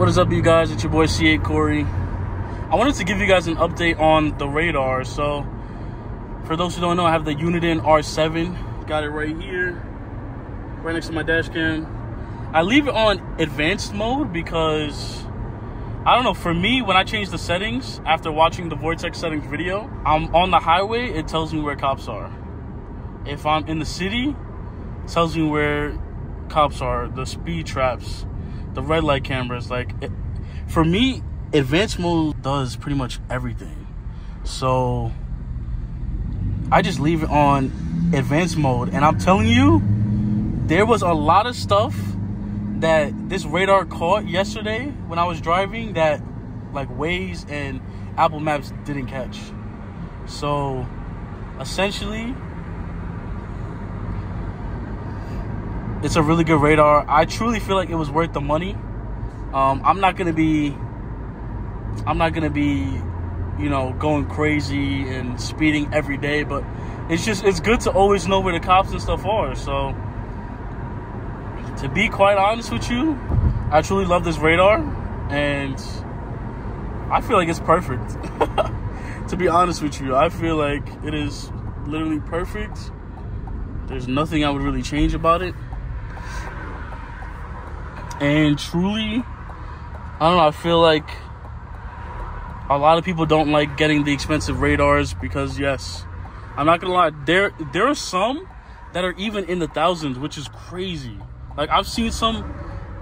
What is up, you guys? It's your boy C8 Corey. I wanted to give you guys an update on the radar. So, for those who don't know, I have the Uniden R7. Got it right here, right next to my dash cam. I leave it on advanced mode because, I don't know, for me, when I change the settings, after watching the Vortex settings video, I'm on the highway, it tells me where cops are. If I'm in the city, it tells me where cops are, the speed traps, the red light cameras. For me, advanced mode does pretty much everything. So I just leave it on advanced mode, and I'm telling you, there was a lot of stuff that this radar caught yesterday when I was driving that like Waze and Apple Maps didn't catch. So essentially, it's a really good radar. I truly feel like it was worth the money. I'm not gonna be, you know, going crazy and speeding every day, but it's good to always know where the cops and stuff are. So, to be quite honest with you, I truly love this radar, and I feel like it's perfect. To be honest with you, I feel like it is literally perfect. There's nothing I would really change about it. And truly, I don't know, I feel like a lot of people don't like getting the expensive radars because, yes, I'm not gonna lie, there are some that are even in the thousands, which is crazy. Like, I've seen some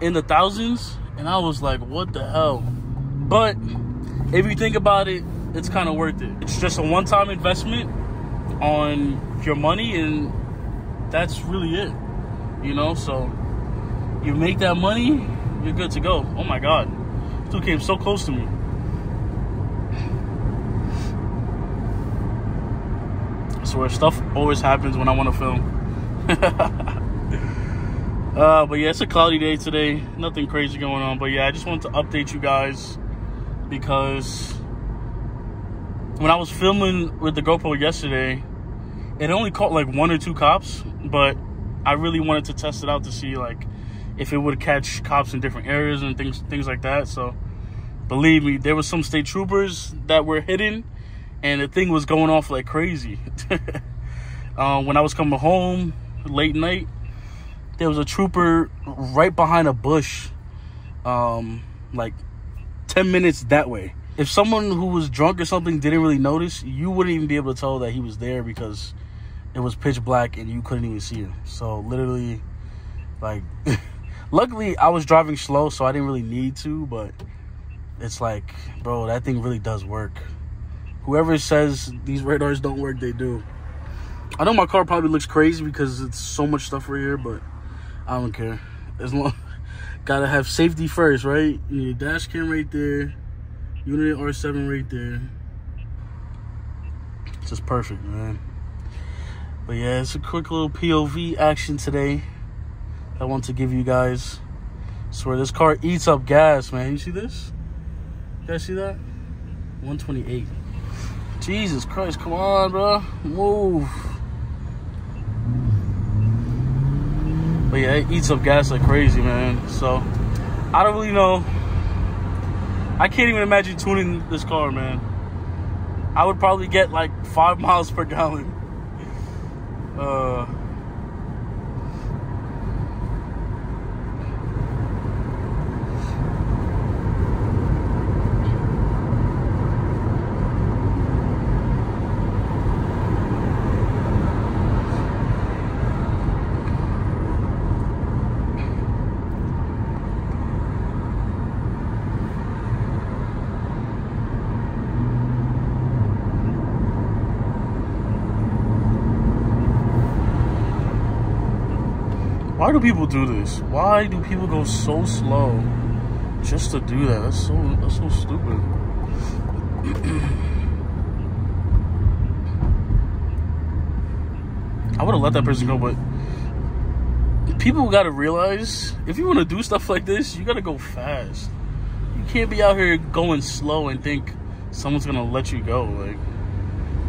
in the thousands, and I was like, what the hell? But if you think about it, it's kind of worth it. It's just a one-time investment on your money, and that's really it, you know? So you make that money, you're good to go. Oh my God, this dude came so close to me. I swear, stuff always happens when I want to film. But yeah, it's a cloudy day today. Nothing crazy going on. But yeah, I just wanted to update you guys because when I was filming with the GoPro yesterday, it only caught like 1 or 2 cops, but I really wanted to test it out to see like if it would catch cops in different areas and things like that. So believe me, there was some state troopers that were hidden, and the thing was going off like crazy. When I was coming home late night, there was a trooper right behind a bush, like 10 minutes that way. If someone who was drunk or something didn't really notice, you wouldn't even be able to tell that he was there because it was pitch black and you couldn't even see him. So literally, like, luckily I was driving slow, so I didn't really need to, but it's like, bro, that thing really does work. Whoever says these radars don't work, they do. I know my car probably looks crazy because it's so much stuff right here, but I don't care. As long, gotta have safety first, right? You need a dash cam right there, Uniden R7 right there. It's just perfect, man. But yeah, it's a quick little POV action today I want to give you guys. I swear, this car eats up gas, man. You see this? You guys see that? 128. Jesus Christ, come on, bro. Move. But yeah, it eats up gas like crazy, man. So, I don't really know. I can't even imagine tuning this car, man. I would probably get like 5 miles per gallon. Why do people do this? Why do people go so slow just to do that? That's so stupid. I would have let that person go, but people gotta realize, if you want to do stuff like this, you gotta go fast. You can't be out here going slow and think someone's gonna let you go. Like,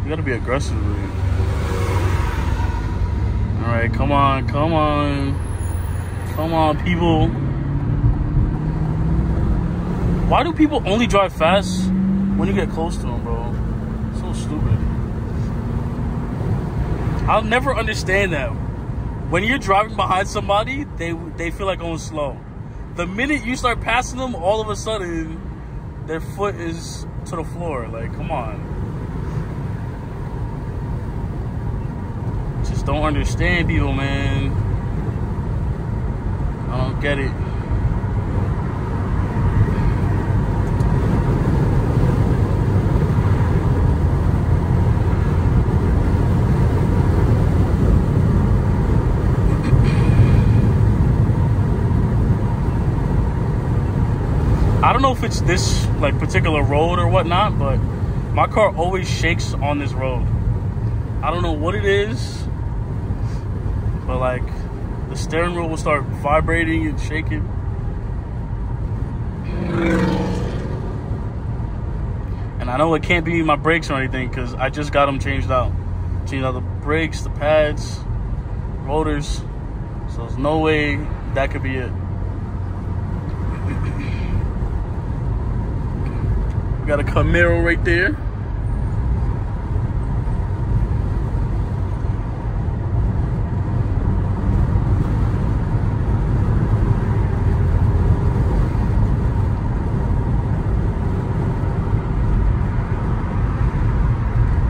you gotta be aggressive with it. All right, come on, come on. Come on, people. Why do people only drive fast when you get close to them, bro? So stupid. I'll never understand that. When you're driving behind somebody, they feel like going slow. The minute you start passing them, all of a sudden, their foot is to the floor. Like, come on. Just don't understand people, man. I don't get it. I don't know if it's this like particular road or whatnot, but my car always shakes on this road. I don't know what it is, but like the steering wheel will start vibrating and shaking. And I know it can't be my brakes or anything because I just got them changed out. Changed out the brakes, the pads, rotors. So there's no way that could be it. Got a Camaro right there.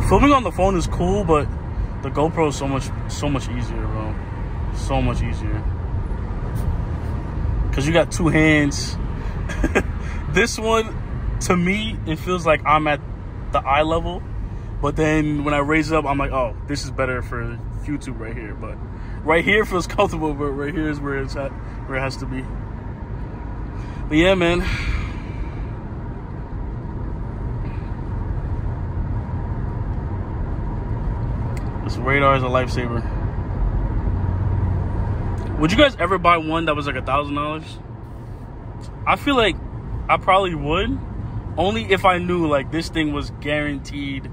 Filming on the phone is cool, but the GoPro is so much easier, bro. So much easier. Cause you got two hands. This one, to me, it feels like I'm at the eye level, but then when I raise it up, I'm like, oh, this is better for YouTube right here. But right here feels comfortable, but right here is where it's at, where it has to be. But yeah, man. This radar is a lifesaver. Would you guys ever buy one that was like $1,000? I feel like I probably would. Only if I knew like this thing was guaranteed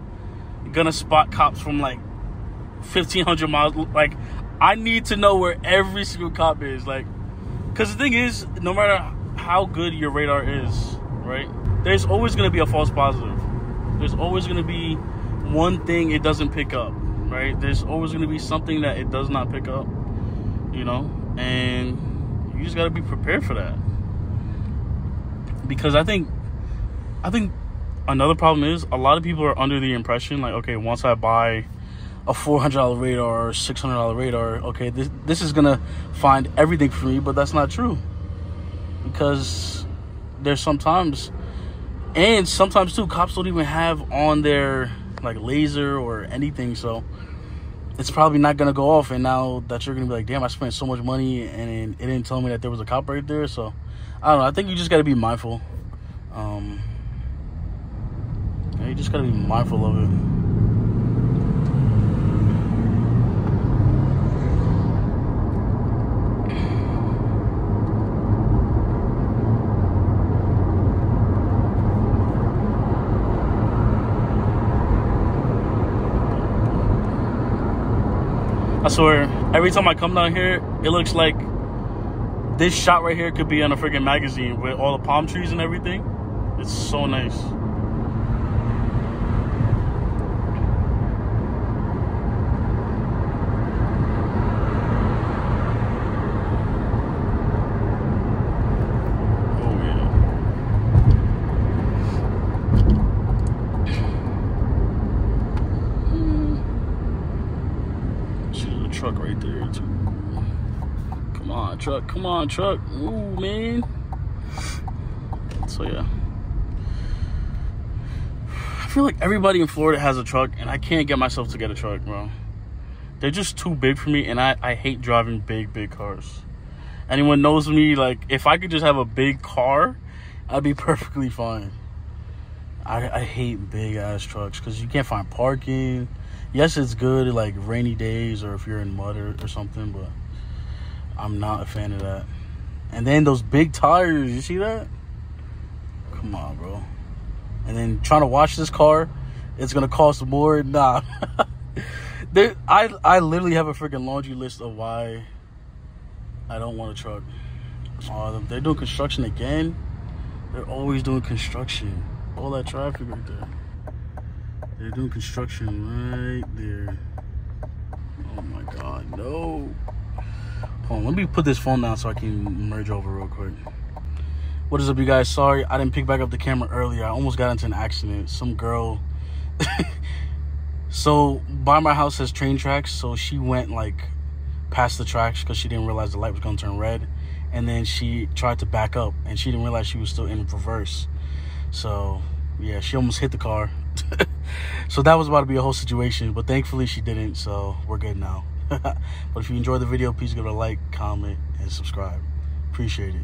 gonna spot cops from like 1,500 miles. Like I need to know where every single cop is. Like, cause the thing is, no matter how good your radar is, right? There's always gonna be a false positive. There's always gonna be one thing it doesn't pick up, right? There's always gonna be something that it does not pick up, you know? And you just gotta be prepared for that. Because I think another problem is a lot of people are under the impression like, okay, once I buy a $400 radar or $600 radar, okay, this is gonna find everything for me. But that's not true, because there's sometimes too, cops don't even have on their like laser or anything, so it's probably not gonna go off. And now that you're gonna be like, damn, I spent so much money and it didn't tell me that there was a cop right there. So I don't know, I think you just got to be mindful. You just got to be mindful of it. I swear, every time I come down here, it looks like this shot right here could be on a freaking magazine with all the palm trees and everything. It's so nice. Oh yeah. See the truck right there too. Come on, truck. Come on, truck. Ooh, man. So yeah, I feel like everybody in Florida has a truck, and I can't get myself to get a truck, bro. They're just too big for me, and I hate driving big cars. Anyone knows me, like, if I could just have a big car, I'd be perfectly fine. I hate big ass trucks because you can't find parking. Yes, it's good like rainy days or if you're in mud or something, but I'm not a fan of that. And then those big tires, you see that? Come on, bro. And then trying to wash this car, it's gonna cost more. Nah. I literally have a freaking laundry list of why I don't want a truck. They're doing construction again. They're always doing construction. All that traffic right there. They're doing construction right there. Oh my God, no. Hold on, let me put this phone down so I can merge over real quick. What is up, you guys? Sorry, I didn't pick back up the camera earlier. I almost got into an accident. Some girl. So by my house has train tracks, so she went like past the tracks because she didn't realize the light was gonna turn red, and then she tried to back up and she didn't realize she was still in reverse. So yeah, she almost hit the car. So that was about to be a whole situation, but thankfully she didn't, so we're good now. But if you enjoyed the video, please give it a like, comment, and subscribe. Appreciate it.